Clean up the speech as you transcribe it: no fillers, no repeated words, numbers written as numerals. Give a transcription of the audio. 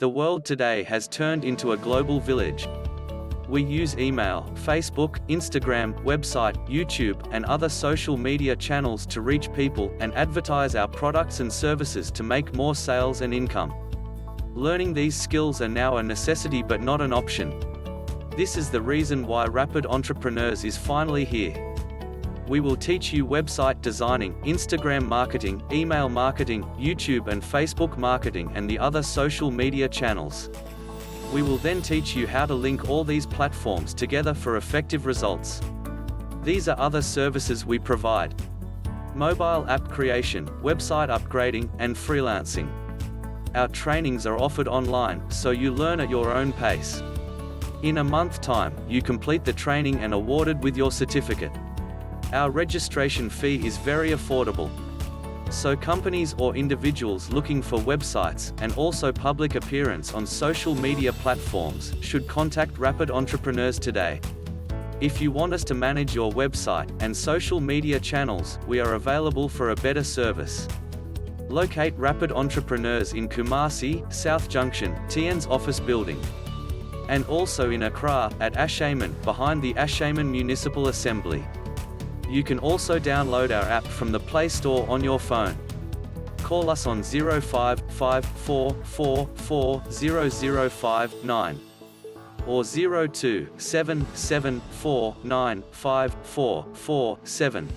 The world today has turned into a global village. We use email, Facebook, Instagram, website, YouTube, and other social media channels to reach people and advertise our products and services to make more sales and income. Learning these skills are now a necessity but not an option. This is the reason why Rapid Entrepreneurs is finally here. We will teach you website designing, Instagram marketing, email marketing, YouTube and Facebook marketing and the other social media channels. We will then teach you how to link all these platforms together for effective results. These are other services we provide: mobile app creation, website upgrading, and freelancing. Our trainings are offered online, so you learn at your own pace. In a month's time, you complete the training and awarded with your certificate. Our registration fee is very affordable. So companies or individuals looking for websites, and also public appearance on social media platforms, should contact Rapid Entrepreneurs today. If you want us to manage your website and social media channels, we are available for a better service. Locate Rapid Entrepreneurs in Kumasi, South Junction, TN's office building. And also in Accra, at Ashaiman, behind the Ashaiman Municipal Assembly. You can also download our app from the Play Store on your phone. Call us on 0554440059 or 0277495447.